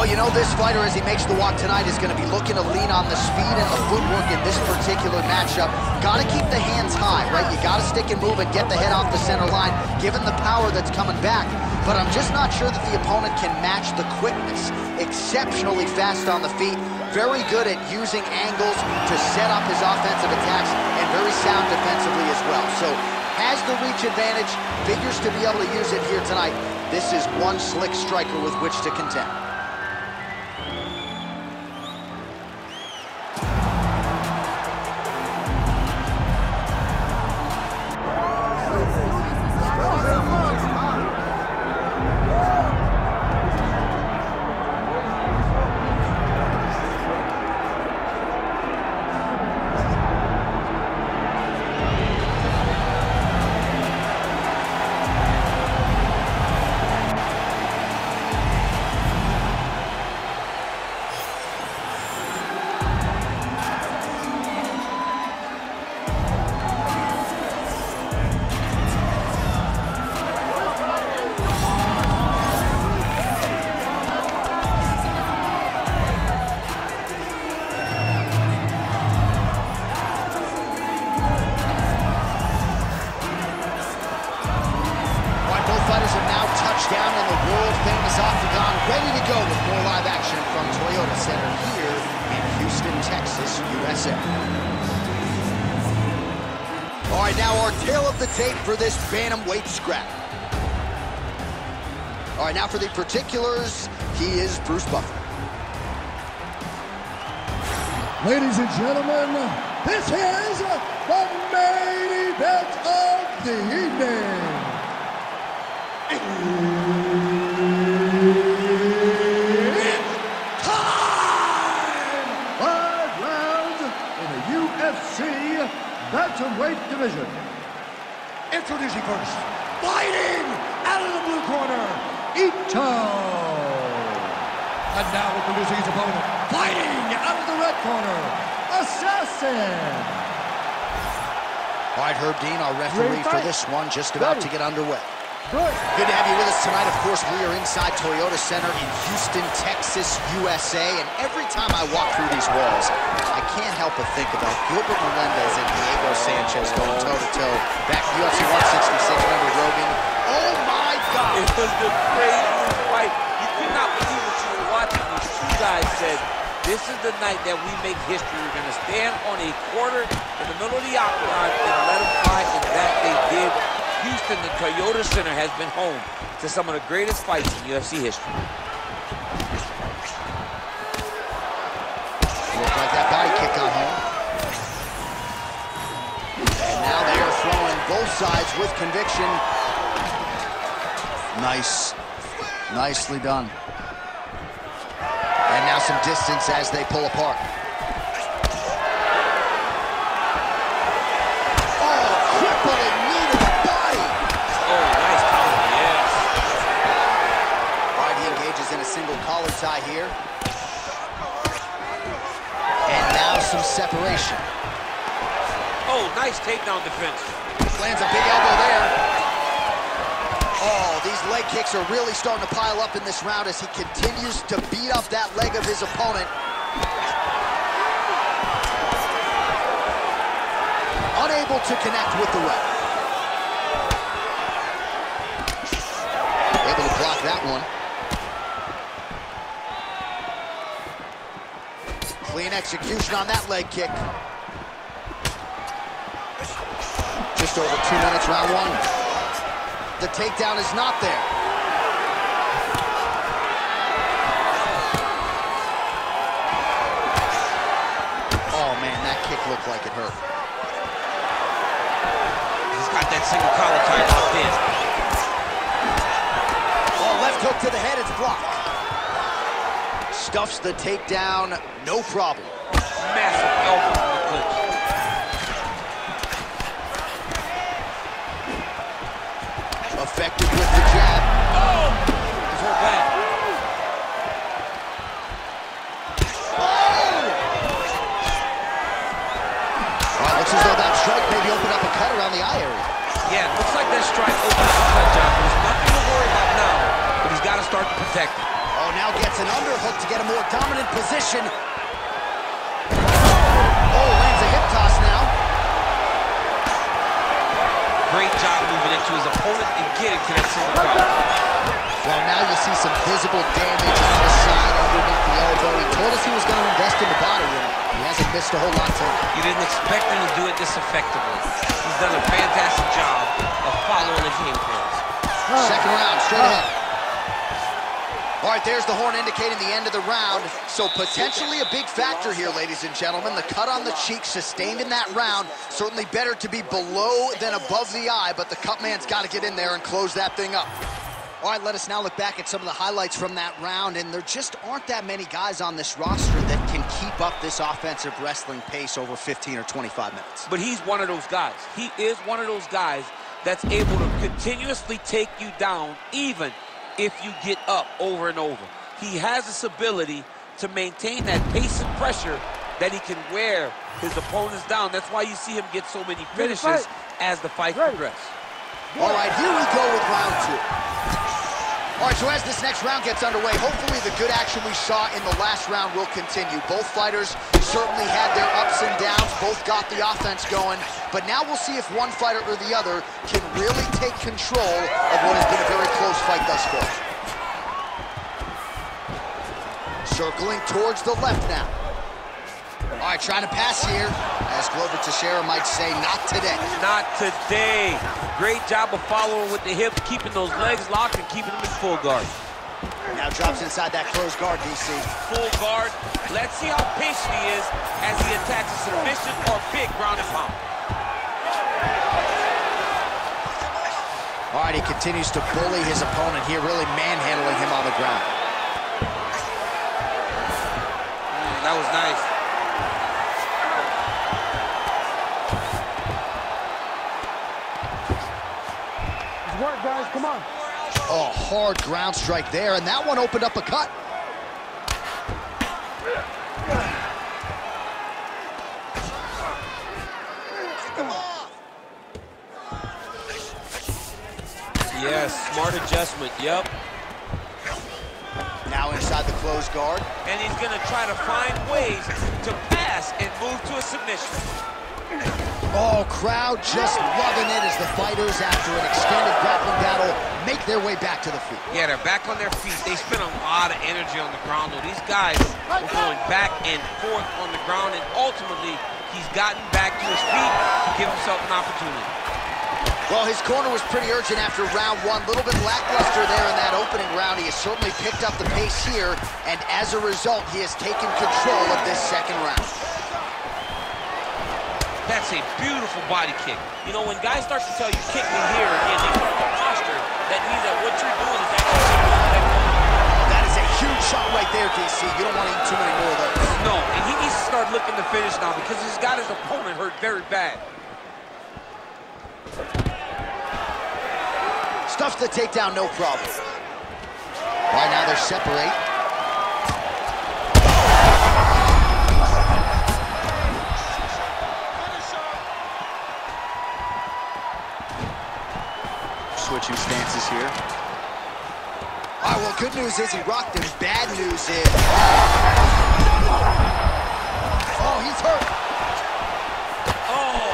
Well, you know, this fighter, as he makes the walk tonight, is going to be looking to lean on the speed and the footwork in this particular matchup. Got to keep the hands high, right? You got to stick and move and get the head off the center line, given the power that's coming back. But I'm just not sure that the opponent can match the quickness. Exceptionally fast on the feet, very good at using angles to set up his offensive attacks, and very sound defensively as well. So, has the reach advantage, figures to be able to use it here tonight. This is one slick striker with which to contend. Down in the world-famous octagon, ready to go with more live action from Toyota Center here in Houston, Texas, USA. All right, now our tail of the tape for this bantamweight scrap. All right, now for the particulars, he is Bruce Buffer. Ladies and gentlemen, this is the main event of the evening. It's time! 5 rounds in the UFC bantamweight division. Introducing first, fighting out of the blue corner, Ito. And now introducing his opponent, fighting out of the red corner, Assassin. All right, Herb Dean, our referee for this one, just about to get underway. Good to have you with us tonight. Of course, we are inside Toyota Center in Houston, Texas, USA. And every time I walk through these walls, I can't help but think about Gilbert Melendez and Diego Sanchez going toe-to-toe back in UFC 166 under Rogan. Oh, my God. It was the craziest fight. You could not believe what you were watching. These two guys said, this is the night that we make history. We're going to stand on a quarter in the middle of the octagon and let them fight, and that they did. Houston, the Toyota Center, has been home to some of the greatest fights in UFC history. Looked like that body kick got home. And now they are throwing both sides with conviction. Nice. Nicely done. And now some distance as they pull apart. Oh, crippling knee to the body. Oh, nice counter, yes. All right, he engages in a single collar tie here. And now some separation. Oh, nice takedown defense. Lands a big elbow there. Oh, these leg kicks are really starting to pile up in this round as he continues to beat up that leg of his opponent. Unable to connect with the right. Able to block that one. Clean execution on that leg kick. Just over 2 minutes, round one. The takedown is not there. Oh, man, that kick looked like it hurt. He's got that single collar tie locked in. Oh, left hook to the head, it's blocked. Stuffs the takedown, no problem. Massive elbow in the clinch. Effective with the jab. Oh! He's hurt bad. Oh! Well, looks as though that strike maybe opened up a cut around the eye area. Yeah, looks like that strike opened up a cut, John. There's nothing to worry about now, but he's got to start to protect it. Oh, now gets an underhook to get a more dominant position. Oh, lands a hip toss now. Great job moving into his opponent and getting to that single cover. Well, now you see some visible damage on the side underneath the elbow. He told us he was going to invest in the body, and he hasn't missed a whole lot to it. You didn't expect him to do it this effectively. He's done a fantastic job of following the game plans. Second round, straight ahead. All right, there's the horn indicating the end of the round. So potentially a big factor here, ladies and gentlemen. The cut on the cheek sustained in that round. Certainly better to be below than above the eye, but the cut man's got to get in there and close that thing up. All right, let us now look back at some of the highlights from that round, and there just aren't that many guys on this roster that can keep up this offensive wrestling pace over 15 or 25 minutes. But he's one of those guys. He is one of those guys that's able to continuously take you down, even if you get up over and over. He has this ability to maintain that pace and pressure that he can wear his opponents down. That's why you see him get so many finishes as the fight progresses. All right, here we go with round two. All right, so as this next round gets underway, hopefully the good action we saw in the last round will continue. Both fighters certainly had their ups and downs, both got the offense going, but now we'll see if one fighter or the other can really take control of what has been a very close fight thus far. Circling towards the left now. All right, trying to pass here. As Glover Teixeira might say, not today. Not today. Great job of following with the hips, keeping those legs locked and keeping them in full guard. Now drops inside that closed guard, DC. Full guard. Let's see how patient he is as he attacks a submission or big ground and pound. All right, he continues to bully his opponent here, really manhandling him on the ground. That was nice. Work, guys, come on. Oh, hard ground strike there, and that one opened up a cut. Yes, smart adjustment, yep. Now inside the closed guard. And he's gonna try to find ways to pass and move to a submission. Oh, crowd just loving it as the fighters, after an extended grappling battle, make their way back to the feet. Yeah, they're back on their feet. They spent a lot of energy on the ground, though. These guys were going back and forth on the ground, and ultimately, he's gotten back to his feet to give himself an opportunity. Well, his corner was pretty urgent after round one. A little bit lackluster there in that opening round. He has certainly picked up the pace here, and as a result, he has taken control of this second round. That's a beautiful body kick. You know, when guys start to tell you, kick me here, and they start to posture, that means that what you're doing is actually that is a huge shot right there, DC. You don't want to eat too many more of those. No, and he needs to start looking to finish now because he's got his opponent hurt very bad. Stuffs the takedown, no problem. Right now they're separate. Switching stances here. All right, well, good news is he rocked him. Bad news is... Oh, he's hurt. Oh.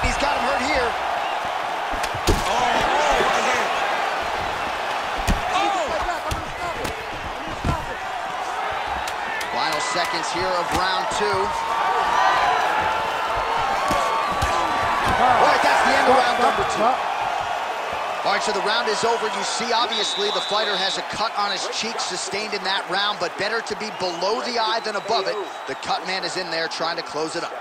He's got him hurt here. Oh, right here. Oh. Final seconds here of round two. All right, that's the end of round number two. All right, so the round is over. You see, obviously, the fighter has a cut on his cheek sustained in that round, but better to be below the eye than above it. The cut man is in there trying to close it up.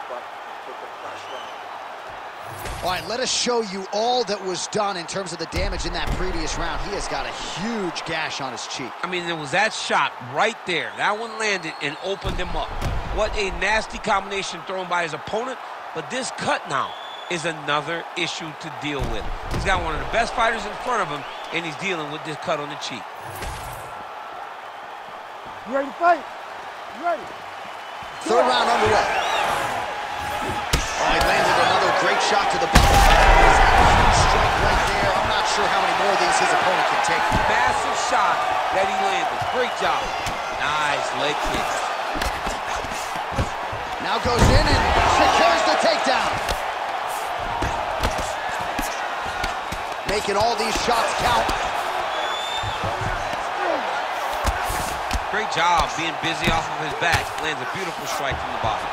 All right, let us show you all that was done in terms of the damage in that previous round. He has got a huge gash on his cheek. I mean, there was that shot right there. That one landed and opened him up. What a nasty combination thrown by his opponent, but this cut now is another issue to deal with. He's got one of the best fighters in front of him, and he's dealing with this cut on the cheek. You ready to fight? You ready? Third round underway. Oh, he landed another great shot to the body. Strike right there. I'm not sure how many more of these his opponent can take. Massive shot that he landed. Great job. Nice leg kick. Now goes in and secures the takedown. Making all these shots count. Great job being busy off of his back. Lands a beautiful strike from the bottom.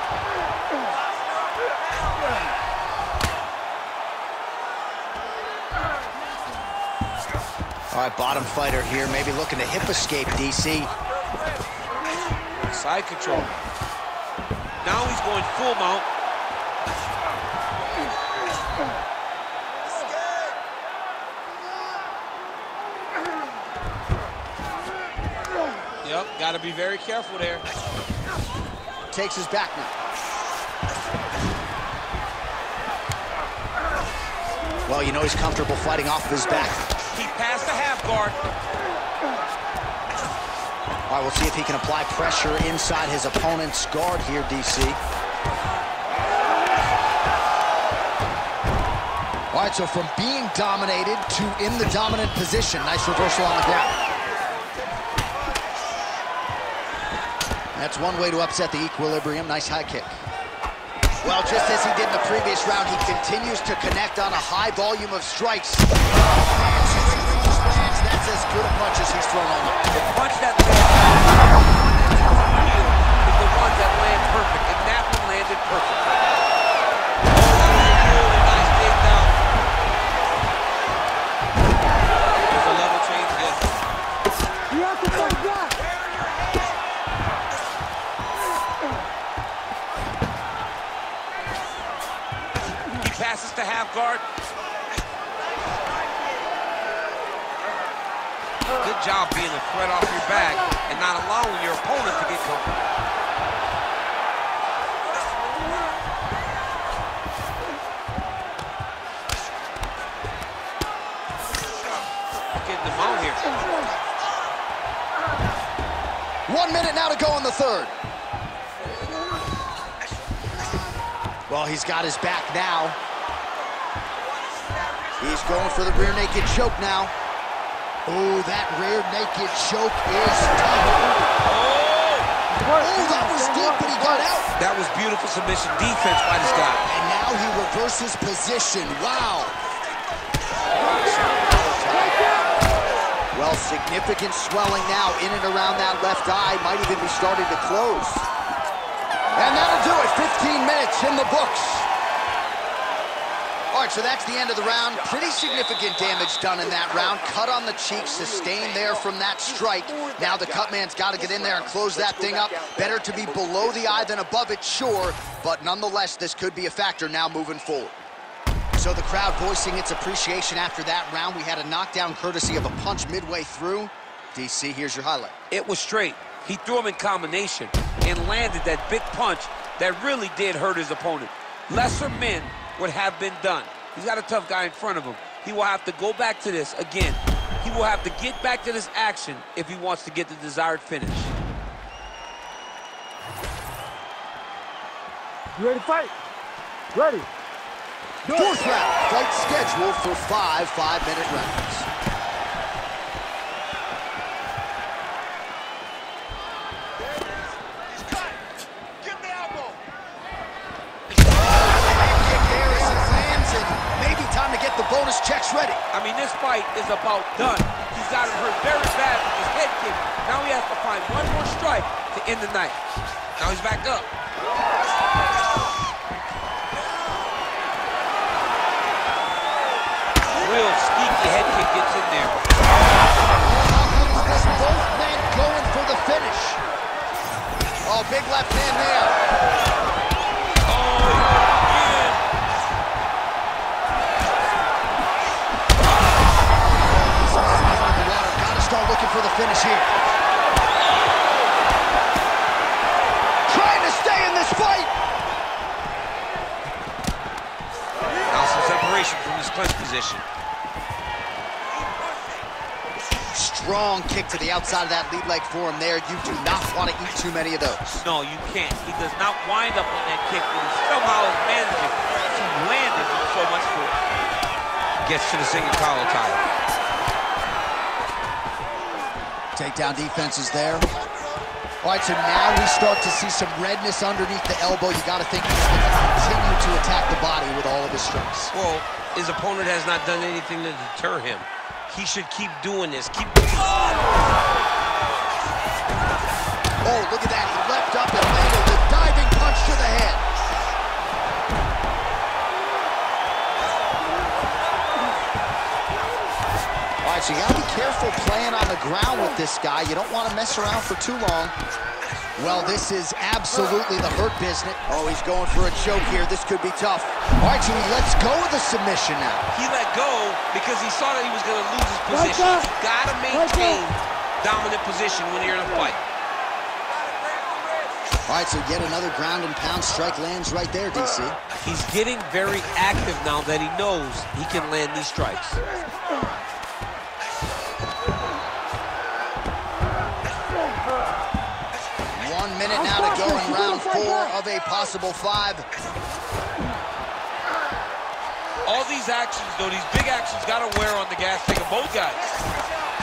All right, bottom fighter here, maybe looking to hip escape, DC. Side control. Now he's going full mount. Yep, got to be very careful there. Takes his back now. Well, you know he's comfortable fighting off of his back. He passed the half guard. All right, we'll see if he can apply pressure inside his opponent's guard here, DC. All right, so from being dominated to in the dominant position. Nice reversal on the ground. That's one way to upset the equilibrium. Nice high kick. Well, just as he did in the previous round, he continues to connect on a high volume of strikes. That's as good a punch as he's thrown all night. The punch that lands is the one that lands perfect, and that one landed perfect. Really nice takedown. There's a level change there. You have to fight back. He passes to half guard. Good job being a threat off your back and not allowing your opponent to get comfortable. Getting them out here. 1 minute now to go in the third. Well, he's got his back now. He's going for the rear naked choke now. Oh, that rear naked choke is deep. Oh, that was deep, but he got out. That was beautiful submission defense by this guy. And now he reverses position. Wow. Well, significant swelling now in and around that left eye. Might even be starting to close. And that'll do it. 15 minutes in the books. All right, so that's the end of the round. Pretty significant damage done in that round. Cut on the cheek, sustained there from that strike. Now the cut man's got to get in there and close that thing up. Better to be below the eye than above it, sure. But nonetheless, this could be a factor now moving forward. So the crowd voicing its appreciation after that round. We had a knockdown courtesy of a punch midway through. DC, here's your highlight. It was straight. He threw him in combination and landed that big punch that really did hurt his opponent. Lesser men would have been done. He's got a tough guy in front of him. He will have to go back to this again. He will have to get back to this action if he wants to get the desired finish. You ready to fight? Ready. Fourth round, fight scheduled for 5 5-minute rounds. Bonus checks ready. I mean, this fight is about done. He's got him hurt very bad with his head kick. Now he has to find one more strike to end the night. Now he's back up. Real sneaky head kick gets in there. Both men going for the finish. Oh, big left hand there. For the finish here. Trying to stay in this fight. Now some separation from his clinch position. Strong kick to the outside of that lead leg for him there. You do not want to eat too many of those. No, you can't. He does not wind up on that kick, but he somehow is managing to land it with so much force. gets to the single collar tie. Takedown defense is there. All right, so now we start to see some redness underneath the elbow. You got to think he's going to continue to attack the body with all of his strikes. Well, his opponent has not done anything to deter him. He should keep doing this. Keep. Oh, look at that. He leapt up and landed the diving punch to the head. All right, so you got to be careful playing on the ground with this guy. You don't want to mess around for too long. Well, this is absolutely the hurt business. Oh, he's going for a choke here. This could be tough. All right, so he lets go of the submission now. He let go because he saw that he was going to lose his position. You got to maintain dominant position when you're in a fight. All right, so yet another ground and pound strike lands right there, DC. He's getting very active now that he knows he can land these strikes. 1 minute now to go in round 4 of a possible 5. All these actions, though, these big actions, got to wear on the gas tank of both guys.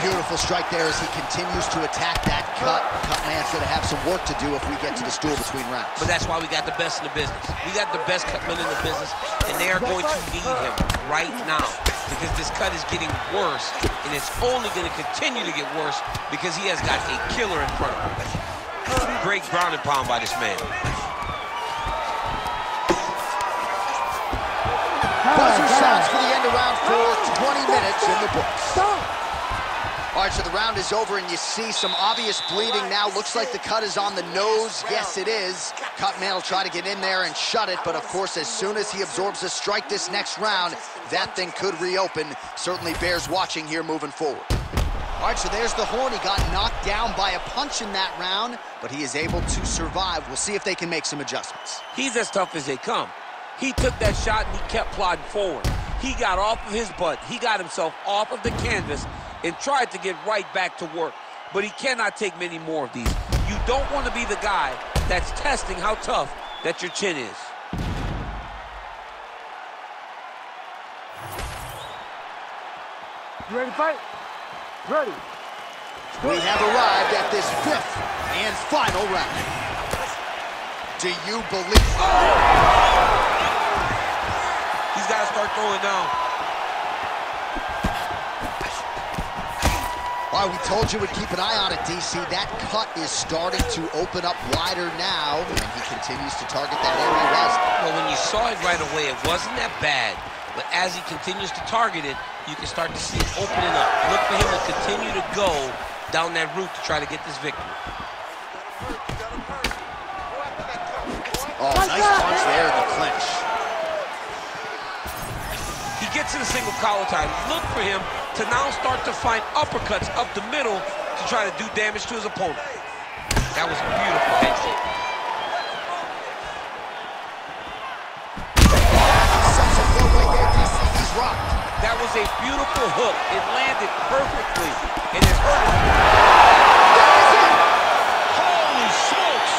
Beautiful strike there as he continues to attack that cut. Cut man's going to have some work to do if we get to the stool between rounds. But that's why we got the best in the business. We got the best cut man in the business, and they are going to need him right now because this cut is getting worse, and it's only going to continue to get worse because he has got a killer in front of him. Great ground and pound by this man. Buzzer sounds for the end of round 4, 20 minutes in the books. All right, so the round is over, and you see some obvious bleeding now. Looks like the cut is on the nose. Yes, it is. Cutman will try to get in there and shut it, but of course, as soon as he absorbs a strike this next round, that thing could reopen. Certainly bears watching here moving forward. All right, so there's the horn. He got knocked down by a punch in that round, but he is able to survive. We'll see if they can make some adjustments. He's as tough as they come. He took that shot and he kept plodding forward. He got off of his butt. He got himself off of the canvas and tried to get right back to work. But he cannot take many more of these. You don't want to be the guy that's testing how tough that your chin is. You ready to fight? Ready. We have arrived at this 5th and final round. Do you believe? He's got to start throwing down. All right, we told you we'd keep an eye on it, DC. That cut is starting to open up wider now, and he continues to target that area west. Well, when you saw it right away, it wasn't that bad. But as he continues to target it, you can start to see it opening up. Look for him to continue to go down that route to try to get this victory. Oh, nice punch there in the clinch. He gets to the single collar tie. Look for him to now start to find uppercuts up the middle to try to do damage to his opponent. That was a beautiful head kick. He's rocked. That was a beautiful hook. It landed perfectly, and it hurt him. Holy smokes!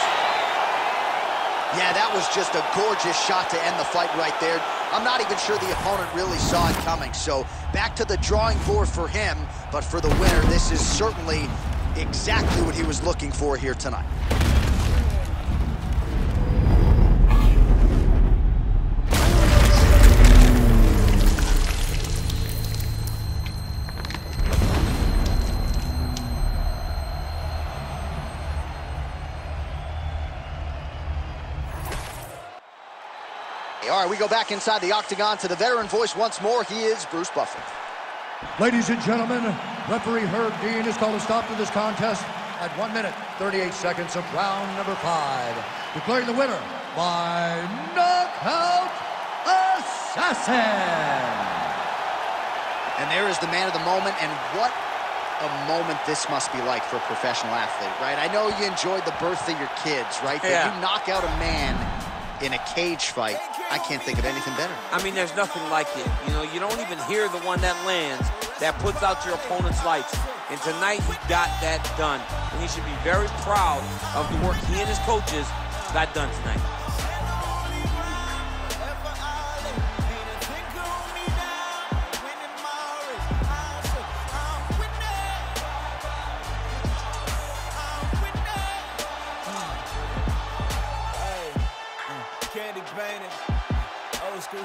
Yeah, that was just a gorgeous shot to end the fight right there. I'm not even sure the opponent really saw it coming. So back to the drawing board for him, but for the winner, this is certainly exactly what he was looking for here tonight. All right, we go back inside the octagon to the veteran voice once more. He is Bruce Buffer. Ladies and gentlemen, referee Herb Dean has called a stop to this contest at 1 minute, 38 seconds of round number 5. Declaring the winner by knockout assassin. And there is the man of the moment, and what a moment this must be like for a professional athlete, right? I know you enjoyed the birth of your kids, right? But you knock out a man in a cage fight. I can't think of anything better. I mean, there's nothing like it. You know, you don't even hear the one that lands, that puts out your opponent's lights. And tonight, he got that done. And he should be very proud of the work he and his coaches got done tonight.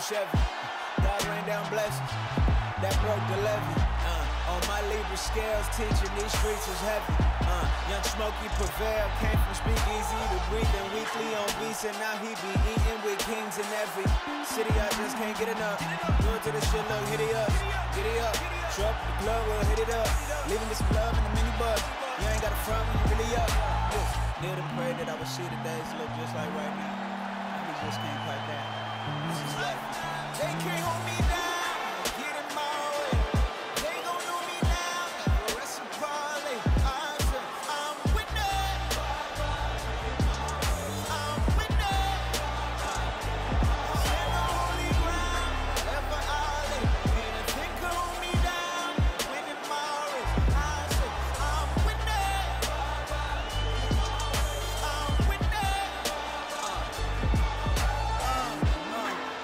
Chevy. God rained down blessings, that broke the levee. On my Libra scales, teaching these streets is heavy. Young Smokey prevail, came from speakeasy to breathing weekly on beats, and now he be eating with kings in every city. I just can't get enough. Good to the shit, look, hit it up, get it up. Show up the club, we'll hit it up. Leaving with some love in the minibus. You ain't got a front when you really up. Kneel and pray that I would see the days look just like right now. We just can't quite that. This is life. They can't hold me down, get in my way. They gon' know me now, rest and parlay. I'm winning. I'm winning. Stand on holy ground, ever ollie. And if they can hold me down, winning my race. I'm winning. I'm winning.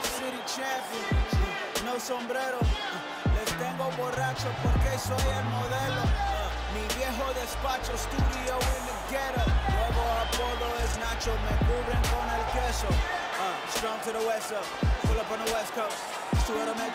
City champion, no sombrero. Les tengo borracho porque soy el modelo. Mi viejo despacho, studio in the ghetto. Nuevo apodo es Nacho, me cubren con el queso. Strong to the west up, pull up on the west coast. Stuart, I met